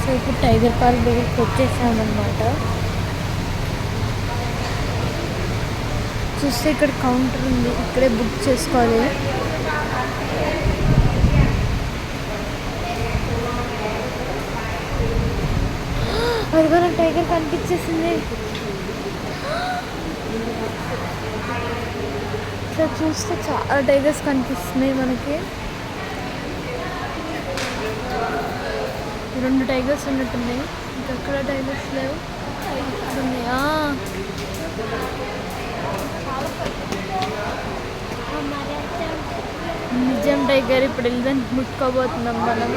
So ఇప్పుడు tiger park దగ్గరికి వచ్చేసామన్నమాట. చూస్తే ఇక్కడ కౌంటర్ ఉంది, ఇక్కడే బుక్ చేసుకోవాలి. అదిగో నాకు టైగర్ కనిపించేసింది. ఇట్లా చూస్తే చాలా టైగర్స్ కనిపిస్తున్నాయి మనకి. 2 టైగర్స్ ఉన్నట్టున్నాయి, ఇంకెక్కడ టైగర్స్ లేవు. ఉన్నాయా? నిజం టైగర్. ఇప్పుడు వెళ్ళి ముట్టుకోబోతున్నాం మనం.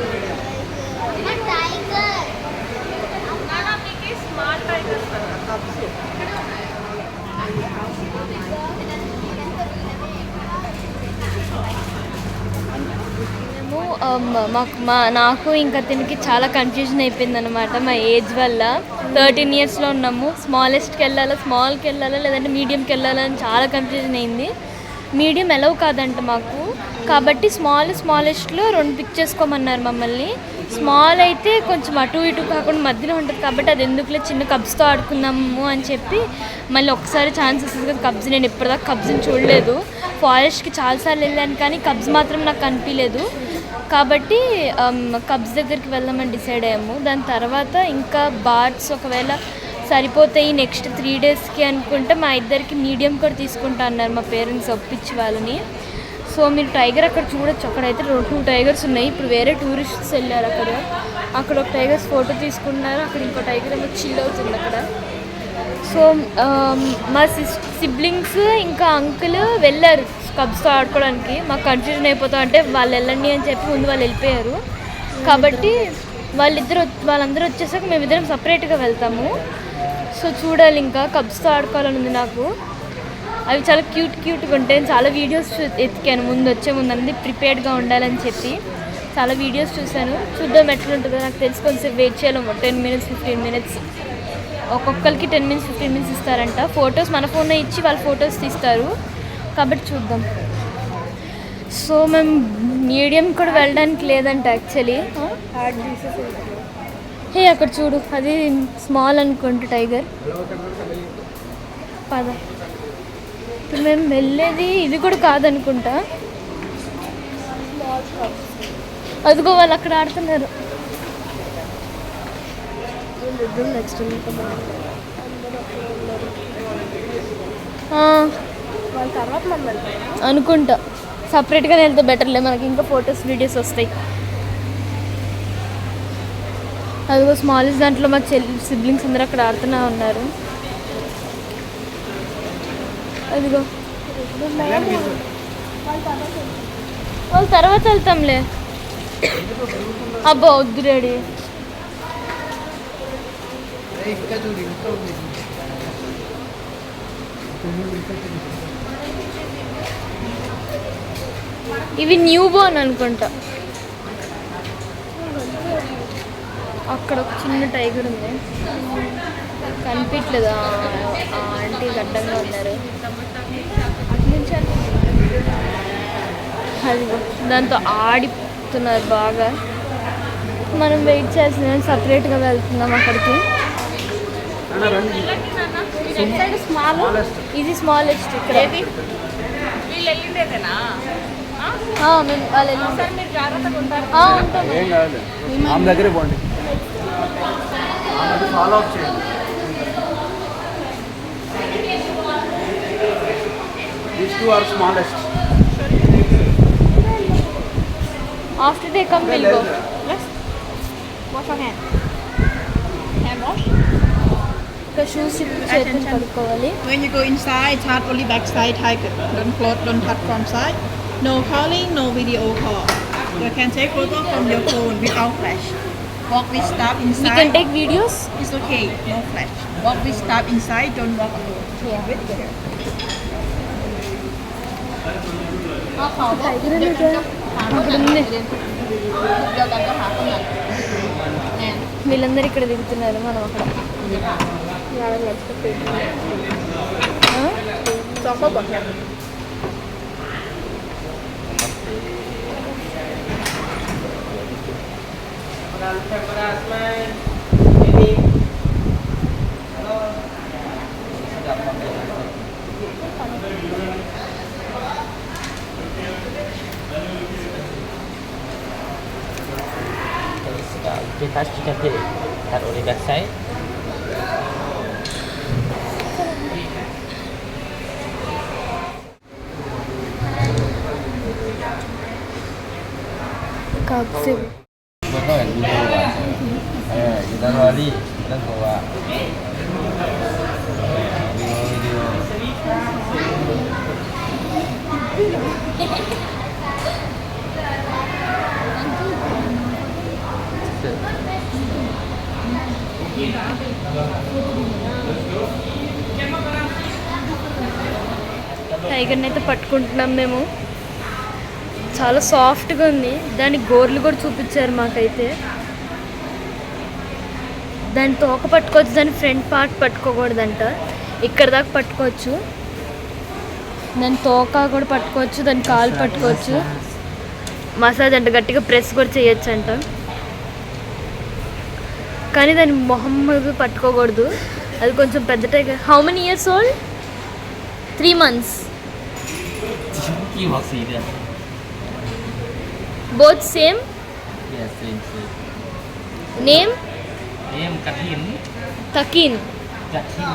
నాకు ఇంకా తినికి చాలా కన్ఫ్యూజన్ అయిపోయింది అనమాట మా ఏజ్ వల్ల. 13 ఇయర్స్లో ఉన్నాము. స్మాల్కి వెళ్ళాలా లేదంటే మీడియంకి వెళ్ళాలా అని చాలా కన్ఫ్యూజన్ అయింది. మీడియం ఎలవ్ కాదంట మాకు, కాబట్టి స్మాలెస్ట్లో 2 పిక్ చేసుకోమన్నారు మమ్మల్ని. స్మాల్ అయితే కొంచెం అటు ఇటు కాకుండా మధ్యలో ఉంటుంది, కాబట్టి అది ఎందుకులే చిన్న కబ్స్తో ఆడుకుందాము అని చెప్పి మళ్ళీ ఒకసారి ఛాన్స్ వస్తుంది కదా కబ్స్. నేను ఇప్పటిదాకా కబ్స్ని చూడలేదు. ఫారెస్ట్కి చాలాసార్లు వెళ్ళాను కానీ కబ్స్ మాత్రం నాకు కనిపించలేదు, కాబట్టి కబ్స్ దగ్గరికి వెళ్దామని డిసైడ్ అయ్యాము. దాని తర్వాత ఇంకా బార్డ్స్ ఒకవేళ సరిపోతాయి నెక్స్ట్ 3 డేస్కి అనుకుంటే మా ఇద్దరికి మీడియం కూడా తీసుకుంటా అన్నారు మా పేరెంట్స్ ఒప్పించి వాళ్ళని. సో మీరు టైగర్ అక్కడ చూడొచ్చు. అక్కడైతే 2 టైగర్స్ ఉన్నాయి. ఇప్పుడు వేరే టూరిస్ట్స్ వెళ్ళారు అక్కడ ఒక టైగర్స్ ఫోటో తీసుకున్నారు. అక్కడ ఇంకో టైగర్ ఏమో చిల్ అవుతుంది అక్కడ. సో మా సిబ్లింగ్స్ ఇంకా అంకుల్ వెళ్ళారు కబ్స్తో ఆడుకోవడానికి. మాకు కన్ఫ్యూజన్ అయిపోతాం అంటే వాళ్ళు వెళ్ళండి అని చెప్పి ముందు వాళ్ళు వెళ్ళిపోయారు, కాబట్టి వాళ్ళందరూ వచ్చేసాక మేమిద్దరం సపరేట్గా వెళ్తాము. సో చూడాలి, ఇంకా కబ్స్తో ఆడుకోవాలని ఉంది నాకు. అవి చాలా క్యూట్గా ఉంటాయి. చాలా వీడియోస్ ఎతికాను వచ్చే ముందు అన్నీ ప్రిపేర్డ్గా ఉండాలని చెప్పి చాలా వీడియోస్ చూశాను. చూద్దాం ఎట్లా ఉంటుందో. నాకు తెలిసి కొంచెం వెయిట్ చేయాలి. 10 మినిట్స్ 15 మినిట్స్ ఒక్కొక్కరికి 10 మినిట్స్ 15 మినిట్స్ ఇస్తారంట. ఫొటోస్ మన ఫోన్లో ఇచ్చి వాళ్ళు ఫొటోస్ తీస్తారు, కాబట్టి చూద్దాం. సో మేము మీడియం కూడా వెళ్ళడానికి లేదంట యాక్చువల్లీ. హే అక్కడ చూడు, అది స్మాల్ అనుకుంటా టైగర్. పద. ఇప్పుడు మేము వెళ్ళేది ఇది కూడా కాదనుకుంటా. అదిగో వాళ్ళు అక్కడ ఆడుతున్నారు. అనుకుంటా సపరేట్గానే వెళ్తే బెటర్లే, మనకి ఇంకా ఫొటోస్ వీడియోస్ వస్తాయి. అదిగో స్మాలెస్ట్ దాంట్లో మా సిబ్లింగ్స్ అందరూ అక్కడ ఆడుతూనే ఉన్నారు. అదిగో వాళ్ళ తర్వాత వెళ్తాంలే. అబ్బా వద్దు డాడీ. ఇవి న్యూ బోర్న్ అనుకుంటా. అక్కడ ఒక చిన్న టైగర్ ఉంది, కనిపించలేదు. ఆంటీ గడ్డంగా ఉన్నారు. అది దాంతో ఆడిస్తున్నారు బాగా. మనం వెయిట్ చేస్తున్నాం, సపరేట్గా వెళ్తున్నాం అక్కడికి. ఇది స్మాలెస్ట్ ఇక్కడ. These 2 are smallest. After they come, we'll go. Let's wash your hand. Hand wash. Shoes చేతులు కడుక్కోవాలి. When you go inside, touch only back side tiger. Don't close, don't touch front side. No calling, no video call. You can take photo from your phone without flash. Walk with staff inside. We can take videos. It's okay, no flash. Walk with staff inside, don't walk alone. Yeah. వీళ్ళందరూ ఇక్కడ దిగుతున్నారు, మనం అక్కడ. Touch chicken fillet. Cut on the back side. కాక్సిప్ Betul kan? Kita lari, kita bawa video. టైగర్ని అయితే పట్టుకుంటున్నాం మేము. చాలా సాఫ్ట్గా ఉంది. దాని గోర్లు కూడా చూపించారు మాకైతే. దాని తోక పట్టుకోవచ్చు, దాని ఫ్రంట్ పార్ట్ పట్టుకోకూడదంట. ఇక్కడ దాకా పట్టుకోవచ్చు. దాని తోక కూడా పట్టుకోవచ్చు, దాని కాలు పట్టుకోవచ్చు. మసాజ్ అంట, గట్టిగా ప్రెస్ కూడా చేయొచ్చు అంట. కానీ దాని మొహం మీద పట్టుకోకూడదు, అది కొంచెం పెద్ద tiger. How many years old? 3 months. Both same? Yes, same. Name? Name Katin. Takin. Katin.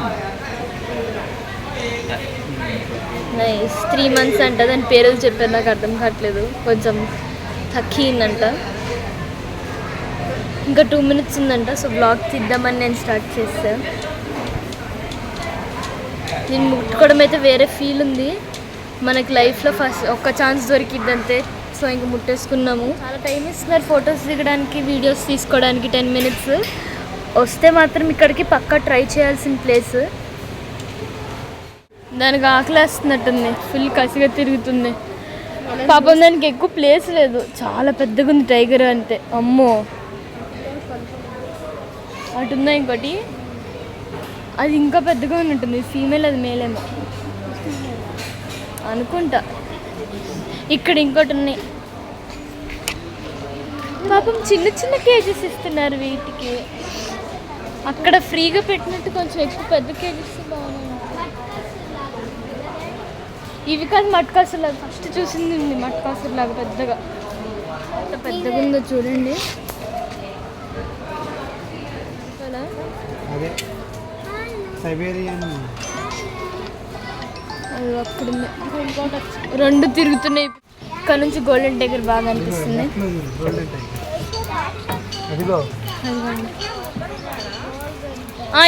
Nice. 3 months అంట. దాని పేర్లు చెప్పారు, నాకు అర్థం కావట్లేదు. కొంచెం తకీన్ అంట. ఇంకా 2 minutes ఉందంట. సో బ్లాగ్ తీద్దామని నేను స్టార్ట్ చేస్తాను. నేను ముట్టుకోవడం అయితే వేరే ఫీల్ ఉంది. మనకి లైఫ్లో ఫస్ట్ ఒక్క ఛాన్స్ దొరికిద్దంతే. సో ఇంక ముట్టేసుకున్నాము. చాలా టైం ఇస్తున్నారు ఫొటోస్ దిగడానికి, వీడియోస్ తీసుకోవడానికి. 10 minutes. వస్తే మాత్రం ఇక్కడికి పక్కా ట్రై చేయాల్సిన ప్లేస్. దానికి ఆకలేస్తున్నట్టుంది, ఫుల్ కసిగా తిరుగుతుంది. పాపం దానికి ఎక్కువ ప్లేస్ లేదు, చాలా పెద్దగా ఉంది టైగర్ అంతే. అమ్మో, అటుందా ఇంకోటి, అది ఇంకా పెద్దగా ఉన్నట్టుంది. ఫీమేల్, అది మేలేమో అనుకుంటా. ఇక్కడ ఇంకోటి ఉన్నాయి. పాపం చిన్న చిన్న కేజెస్ ఇస్తున్నారు వీటికి. అక్కడ ఫ్రీగా పెట్టినట్టు కొంచెం ఎక్కువ పెద్ద కేజెస్ బాగున్నాయి. ఇవి కాదు మట్కాసులాగా, ఫస్ట్ చూసింది ఉంది మట్కాసులాగా పెద్దగా. ఎంత పెద్దగా ఉందో చూడండి. అదే సైబేరియన్. అది అక్కడ ఉంది. 2 తిరుగుతున్నాయి. ఇక్కడ నుంచి గోల్డెన్ టైగర్ బాగా అనిపిస్తుంది.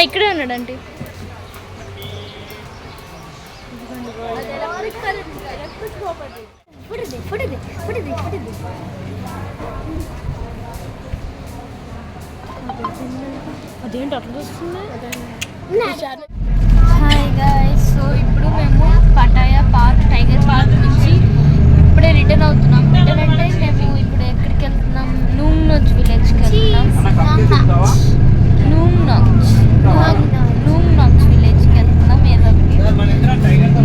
ఇక్కడే ఉన్నాడు అంటే. అదేంటి అట్లా వస్తుంది? Hi guys. సో ఇప్పుడు మేము పటాయా పార్క్, టైగర్ పార్క్ నుంచి ఇప్పుడే రిటర్న్ అవుతున్నాం. రిటర్న్ అంటే మేము ఇప్పుడు ఎక్కడికి వెళ్తున్నాం? నూంగ్నాచ్ విలేజ్కి వెళ్తున్నాం. నూంగ్నాచ్ విలేజ్కి వెళ్తున్నాం. ఏదో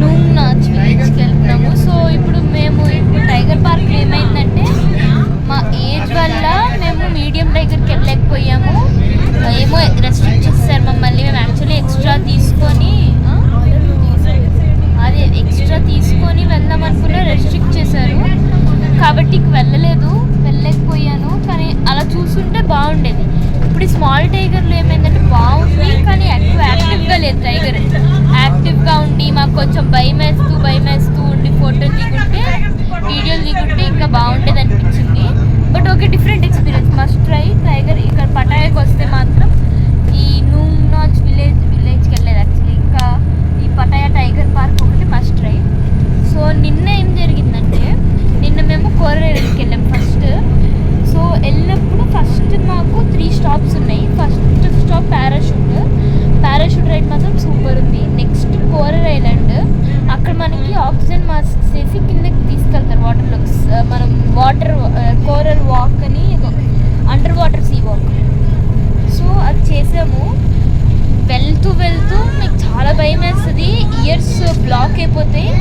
నూంగ్నాచ్ విలేజ్కి వెళ్తున్నాము. సో ఇప్పుడు మేము ఇప్పుడు టైగర్ పార్క్ ఏమైందంటే మా ఏజ్ వల్ల మేము మీడియం టైగర్కి వెళ్ళలేకపోయాము. ఏమో రెస్ట్రిక్ట్ చేస్తారు మమ్మల్ని. మేము యాక్చువల్లీ ఎక్స్ట్రా తీసుకొని వెళ్దాం అనుకున్నా, రెస్ట్రిక్ట్ చేశారు కాబట్టి వెళ్ళలేకపోయాను. కానీ అలా చూస్తుంటే బాగుండేది. ఇప్పుడు ఈ స్మాల్ టైగర్లో ఏమైందంటే బాగుంది, కానీ యాక్టివ్గా లేదు. టైగర్ యాక్టివ్గా ఉండి మాకు కొంచెం భయం వేస్తూ ఉండి ఫోటోలు దిగుంటే, వీడియోలు దిగుంటే ఇంకా బాగుండేది అనిపించింది. But okay, different experience, must try. Tiger ఇక్కడ పటాయాకి వస్తే మాత్రం ఈ నూంగ్నాచ్ విలేజ్కి వెళ్ళలేదు యాక్చువల్లీ. ఇంకా ఈ పటాయా టైగర్ పార్క్ ఒకటి మస్ట్ ట్రై. సో నిన్న ఏం జరిగిందంటే, నిన్న మేము కోరరేకి వెళ్ళాం ఫస్ట్. సో వెళ్ళినప్పుడు ఫస్ట్ మాకు 3 stops ఉన్నాయి. ఫస్ట్ స్టాప్ పారాషూట్ రైడ్ మాత్రం సూపర్ ఉంది. నెక్స్ట్ కోరర్ ఐలాండ్, అక్కడ మనకి ఆక్సిజన్ మాస్క్ వేసి కిందకి తీసుకెళ్తారు వాటర్లోకి. మనం కోరల్ వాక్ అని, under water see walk. So అది చేసాము. వెళ్తూ మీకు చాలా భయం వేస్తుంది. ఇయర్స్ బ్లాక్ అయిపోతాయి.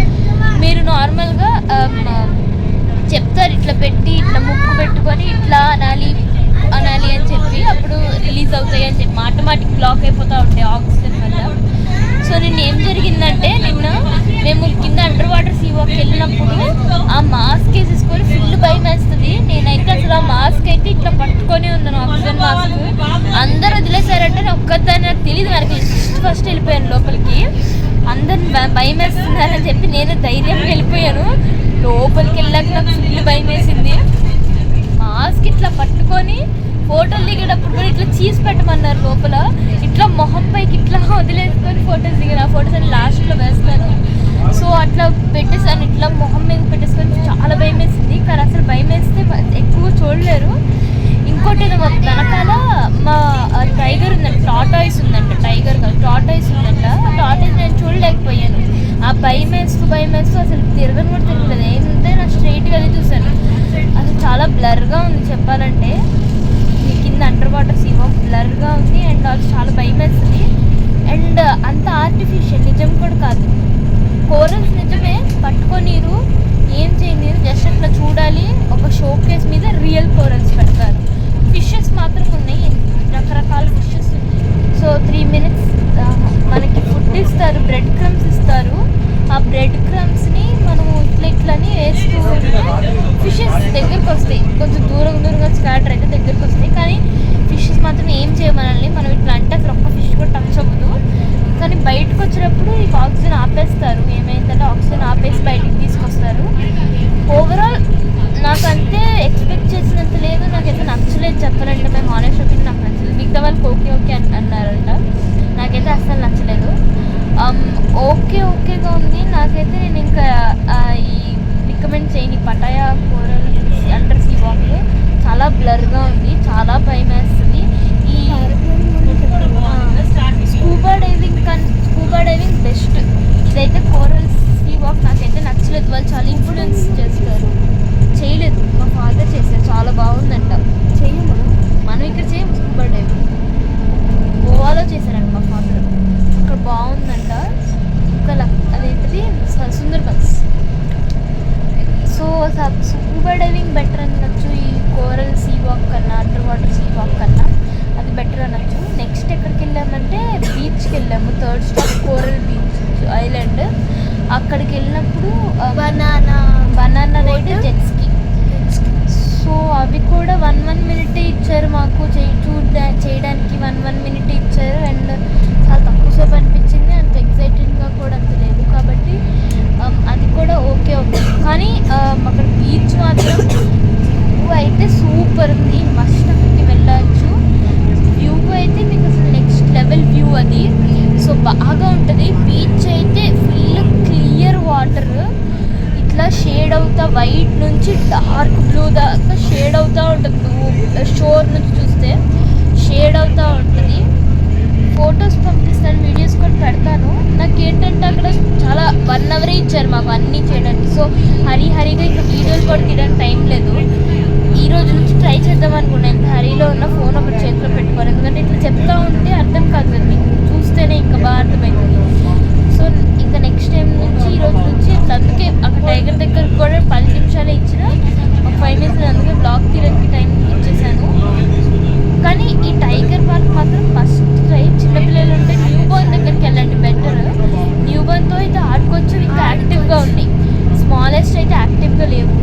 మీరు నార్మల్గా చెప్తారు ఇట్లా పెట్టి, ఇట్లా ముక్కు పెట్టుకొని ఇట్లా అనాలి, అనాలి అని చెప్పి అప్పుడు రిలీజ్ అవుతాయి అని చెప్పి ఆటోమేటిక్ బ్లాక్ అయిపోతూ ఉంటాయి ఆక్సిజన్ వల్ల. సో నిన్న ఏం జరిగిందంటే నిన్న మేము కింద అండర్ వాటర్ సీ వాక్కి వెళ్ళినప్పుడు ఆ మాస్క్ వేసేసుకొని ఫుల్ భయం వేస్తుంది. నేనైతే అసలు ఆ మాస్క్ అయితే ఇట్లా పట్టుకొని ఉన్నాను, ఆక్సిజన్ మాస్క్. అందరు వదిలేశారంటే నేను ఒక్కదాన్ని, నాకు తెలియదు, మనకి ఫస్ట్ వెళ్ళిపోయాను లోపలికి. అందరు భయం వేస్తున్నారని చెప్పి నేను ధైర్యంగా వెళ్ళిపోయాను. లోపలికి వెళ్ళాక నాకు ఫుల్ భయం వేసింది. మాస్క్ ఇట్లా పట్టుకొని ఫోటోలు దిగేటప్పుడు కూడా ఇట్లా చీజ్ పెట్టమన్నారు లోపల. ఇట్లా మొహం పైకి ఇట్లా వదిలేసుకొని ఫోటోస్ దిగాను. ఆ ఫోటోస్ అని లాస్ట్లో వేస్తాను. సో అట్లా పెట్టేసాను, ఇట్లా మొహం మీద పెట్టేసుకొని చాలా భయం వేసింది. కానీ అసలు భయం వేస్తే ఎక్కువ చూడలేరు. ఇంకోటి ఏదో వెనకాల మా టైగర్ ఉందంట, టాటాయిస్ ఉందంట, టైగర్ కాదు టాటాయిస్ ఉందంట. ఆ టాటాయిస్ నేను చూడలేకపోయాను. ఆ భయం వేస్తూ అసలు తిరగను కూడా తిరగలేదు. ఏంటంటే నేను స్ట్రైట్గా అది చూసాను. అసలు చాలా బ్లర్గా ఉంది చెప్పాలంటే. కింద అండర్ వాటర్ సీ వాక్ బ్లర్గా ఉంది అండ్ అది చాలా భయం వేస్తుంది. అండ్ అంత ఆర్టిఫిషియల్ నిజం కూడా కాదు. కోరల్స్ నిజమే పట్టుకోనీరు, ఏం చేయనీరు, జస్ట్ అట్లా చూడాలి. ఒక షో కేస్ మీద రియల్ కోరల్స్ పెడతారు. ఫిషెస్ మాత్రం ఉన్నాయి, రకరకాల ఫిషెస్. సో 3 minutes మనకి ఫుడ్ ఇస్తారు, బ్రెడ్ క్రమ్స్ ఇస్తారు. ఆ బ్రెడ్ క్రమ్స్ని మనము ఇట్లని వేస్తూ ఫిషెస్ దగ్గరికి వస్తాయి. కొంచెం దూరంగా స్కాటర్ అయితే దగ్గరికి వస్తాయి. కానీ ఫిషెస్ మాత్రం ఏం చేయమనాలి, మనం ఇట్లా అంటే అసలు ఒక్క ఫిష్ కూడా టచ్ అవ్వదు. కానీ బయటకు వచ్చినప్పుడు ఈ ఆక్సిజన్ ఆపేస్తారు. ఏమైందంటే ఆక్సిజన్ ఆపేసి బయటికి తీసుకొస్తారు. ఓవరాల్ నాకంతే ఎక్స్పెక్ట్ చేసినంత లేదు, నాకైతే నచ్చలేదు చెప్పాలంటే. మేము ఆనెస్ట్ ఒపీనియన్ నాకు నచ్చలేదు. మిగతా వాళ్ళకి ఓకే అన్నారంట, నాకైతే అస్సలు నచ్చలేదు. ఓకేగా ఉంది. నాకైతే నేను ఇంకా ఈ రికమెండ్ చేయని Pattaya coral under see walk చాలా బ్లర్గా ఉంది, చాలా భయం వేస్తుంది. ఈ స్కూబా డైవింగ్ బెస్ట్. ఇదైతే కోరల్ సీ వాక్ నాకైతే నచ్చలేదు. వాళ్ళు చాలా ఇన్ఫ్లుయెన్స్ చేస్తారు. చేయలేదు, మా ఫాదర్ చేశారు, చాలా బాగుందంట. చెయ్యము మనం ఇక్కడ చేయము. స్కూబా డైవింగ్ గోవాలో చేశారంట మా ఫాదర్, అక్కడ బాగుందంట. ఇంకా అదేంటిది Sundarbans. So scuba diving better అనొచ్చు ఈ కోరల్ సీ వాక్ కన్నా, అండర్ వాటర్ సీ వాక్ కన్నా అది బెటర్ అనొచ్చు. నెక్స్ట్ ఎక్కడికి వెళ్ళామంటే బీచ్కి వెళ్ళాము. 3rd stop coral beach island. అక్కడికి వెళ్ళినప్పుడు బనానా రైడ్, జెట్స్కి. సో అవి కూడా 1 minute ఇచ్చారు మాకు చేయడానికి. 1 minute ఇచ్చారు. అండ్ చాలా తక్కువ సేపు అనిపించింది, అంత ఎక్సైటెడ్గా కూడా అంత లేదు. కాబట్టి అది కూడా ఓకే. కానీ అక్కడ బీచ్ మాత్రం వ్యూ అయితే సూపర్ ఉంది, మస్ట్ అక్కడికి వెళ్ళచ్చు. వ్యూ అయితే మీకు అసలు నెక్స్ట్ లెవెల్ వ్యూ అది. సో బాగా ఉంటుంది. బీచ్ అయితే ఫుల్ క్లియర్ వాటర్, ఇట్లా షేడ్ అవుతా వైట్ నుంచి డార్క్ బ్లూ దాకా షేడ్ అవుతూ ఉంటుంది. షోర్ నుంచి చూస్తే షేడ్ అవుతూ ఉంటుంది. ఫొటోస్ పంపిస్తాను, వీడియోస్ కూడా పెడతాను. నాకేంటంటే అక్కడ చాలా 1 hour ఇచ్చారు మాకు అన్నీ చేయడానికి. సో హరిగా ఇంకా వీడియోలు కూడా తీయడానికి టైం లేదు. ఈ రోజు నుంచి ట్రై చేద్దాం అనుకున్నాను. ఎంత హరిలో ఉన్న ఫోన్ ఒకటి చేతిలో పెట్టుకోవాలి. ఎందుకంటే ఇట్లా చెప్తా ఉంటే అర్థం కాదు కదా, మీకు చూస్తేనే ఇంకా బాగా అర్థమవుతుంది. సో ఇంకా నెక్స్ట్ టైం నుంచి ఈ రోజు నుంచి ఇట్లా, అందుకే అక్కడ టైగర్ దగ్గర కూడా 10 నిమిషాలే ఇచ్చిన, ఒక 5 minutes అందుకే బ్లాగ్ తీయడానికి టైం ఇచ్చేసాను. కానీ ఈ టైగర్ పార్క్ మాత్రం మస్ట్ ట్రై. చిన్నపిల్లలు ఉంటే న్యూ బోర్న్ దగ్గరికి వెళ్ళండి బెటర్. న్యూ బోర్న్తో అయితే ఆడుకోవచ్చు, ఇంకా యాక్టివ్గా ఉన్నాయి. స్మాలెస్ట్ అయితే యాక్టివ్గా లేవు.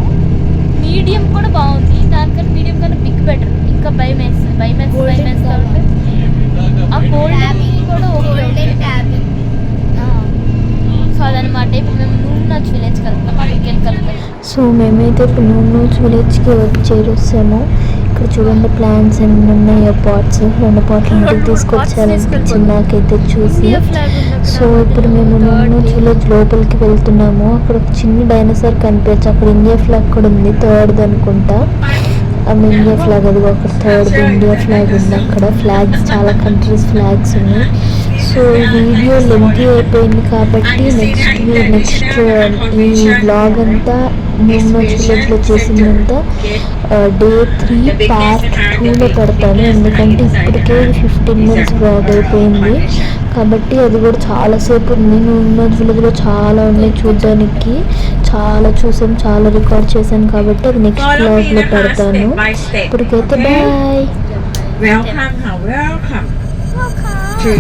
మీడియం కూడా బాగుంది, దానికన్నా మీడియం కన్నా బిగ్ బెటర్. ఇంకా భయం వేస్తుంది ఉంటే ఆ గోల్డెన్ కూడా ఓకే. సో అదనమాట. ఇప్పుడు మేము నూనె విలేజ్కి వెళ్తాం, అక్కడికి వెళ్తాం. సో మేమైతే ఇప్పుడు నూనె విలేజ్కి వచ్చేసాము. ఇక్కడ చూడండి ప్లాంట్స్ అన్నీ ఉన్నాయో పాట్స్. 2 పాట్లు ఇంటికి తీసుకొచ్చారనిపించింది నాకైతే చూసి. సో ఇప్పుడు మేము నూనె విలేజ్ లోపలికి వెళ్తున్నాము. అక్కడ ఒక చిన్న డైనోసార్ కనిపించచ్చు. అక్కడ ఇండియా ఫ్లాగ్ కూడా ఉంది, 3rd అనుకుంటా. ఇండియా ఫ్లాగ్, అది ఒక 3rd ఇండియా ఫ్లాగ్ ఉంది. అక్కడ ఫ్లాగ్స్, చాలా కంట్రీస్ ఫ్లాగ్స్ ఉన్నాయి. సో ఈ వీడియో లెంతీ అయిపోయింది కాబట్టి నెక్స్ట్ ఈ బ్లాగ్ అంతా నేను విలేజ్లో చేసిందంతా Day 3 Part 2లో పెడతాను. ఎందుకంటే ఇప్పటికే 15 minutes బ్లాగ్ అయిపోయింది కాబట్టి అది కూడా చాలాసేపు ఉంది. నేను విలేజ్లో చాలా ఉన్నాయి చూడడానికి, చాలా చూసాం, చాలా రికార్డ్ చేశాను కాబట్టి అది నెక్స్ట్ Follow me బ్లాగ్లోนะคะ, పెడతాను. step by step. ఇప్పటికైతే Okay? Bye. Welcome, welcome to